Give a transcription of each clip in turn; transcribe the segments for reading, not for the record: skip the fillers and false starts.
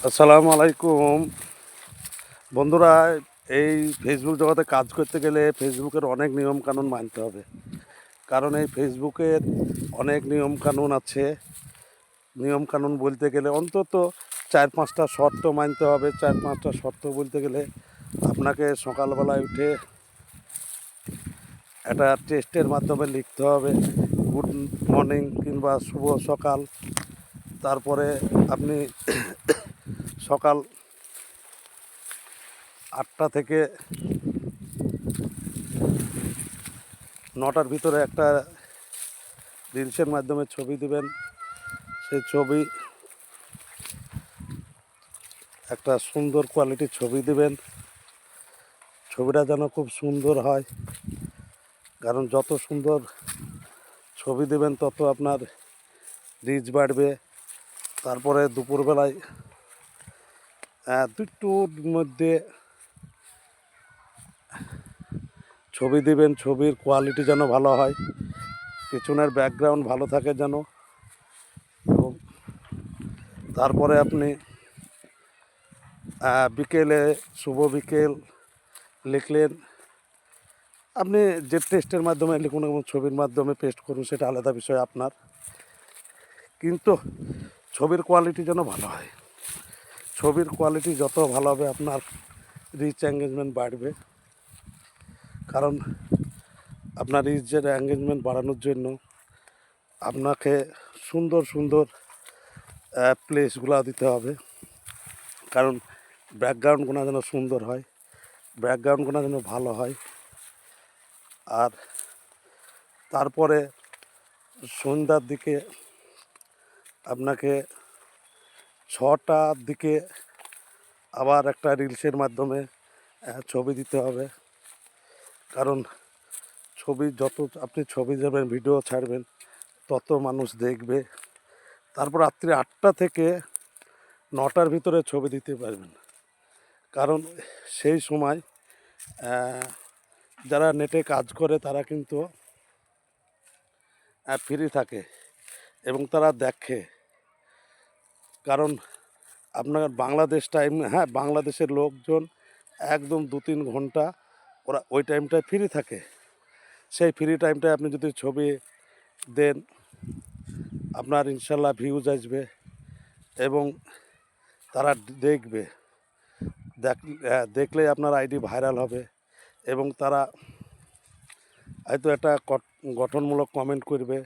আসসালামু আলাইকুম বন্ধুরা। এই ফেসবুক জগতে কাজ করতে গেলে ফেসবুকের অনেক নিয়ম কানুন মানতে হবে। কারণ এই ফেসবুকের অনেক নিয়ম কানুন আছে। নিয়ম কানুন বলতে গেলে অন্তত 4-5টা শর্ত মানতে হবে। 4-5টা শর্ত বলতে গেলে আপনাকে সকালবেলায় উঠে একটা টেস্টের মাধ্যমে লিখতে হবে গুড মর্নিং কিংবা শুভ সকাল। তারপরে আপনি সকাল 8টা থেকে 9টার ভিতরে একটা রিলসের মাধ্যমে ছবি দিবেন। সেই ছবি একটা সুন্দর কোয়ালিটির ছবি দিবেন। ছবিটা যেন খুব সুন্দর হয়, কারণ যত সুন্দর ছবি দেবেন তত আপনার রিচ বাড়বে। তারপরে দুপুরবেলায় দুটোর মধ্যে ছবি দিবেন, ছবির কোয়ালিটি যেন ভালো হয়, পিছনের ব্যাকগ্রাউন্ড ভালো থাকে যেন। এবং তারপরে আপনি বিকেলে শুভ বিকেল লিখলেন। আপনি যে টেস্টের মাধ্যমে লিখুন এবং ছবির মাধ্যমে পেস্ট করুন, সেটা আলাদা বিষয় আপনার, কিন্তু ছবির কোয়ালিটি যেন ভালো হয়। ছবির কোয়ালিটি যত ভালো হবে আপনার রিচ এঙ্গেজমেন্ট বাড়বে। কারণ আপনার রিচের এঙ্গেজমেন্ট বাড়ানোর জন্য আপনাকে সুন্দর সুন্দর প্লেসগুলো দিতে হবে। কারণ ব্যাকগ্রাউন্ডগুলো যেন সুন্দর হয়, ব্যাকগ্রাউন্ডগুলো যেন ভালো হয়। আর তারপরে সন্ধ্যার দিকে আপনাকে 6টার দিকে আবার একটা রিলসের মাধ্যমে ছবি দিতে হবে। কারণ যত আপনি ছবি দেবেন, ভিডিও ছাড়বেন, তত মানুষ দেখবে। তারপর রাত্রি 8টা থেকে 9টার ভিতরে ছবি দিতে পারবেন। কারণ সেই সময় যারা নেটে কাজ করে তারা কিন্তু ফ্রি থাকে এবং তারা দেখে। কারণ আপনার বাংলাদেশ টাইম, বাংলাদেশের লোকজন একদম 2-3 ঘন্টা ওরা ওই টাইমটায় ফ্রি থাকে। সেই ফ্রি টাইমটায় আপনি যদি ছবি দেন, আপনার ইনশাল্লাহ ভিউজ আসবে এবং তারা দেখবে। দেখলে আপনার আইডি ভাইরাল হবে এবং তারা হয়তো একটা গঠনমূলক কমেন্ট করবে।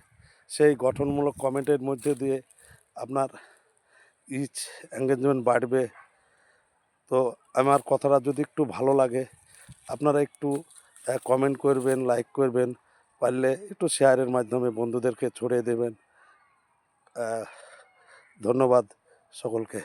সেই গঠনমূলক কমেন্টের মধ্যে দিয়ে আপনার রিচ এঙ্গেজমেন্ট বাড়বে। তো আমার কথাটা যদি একটু ভালো লাগে, আপনারা একটু কমেন্ট করবেন, লাইক করবেন, পারলে একটু শেয়ারের মাধ্যমে বন্ধুদেরকে ছড়িয়ে দেবেন। ধন্যবাদ সকলকে।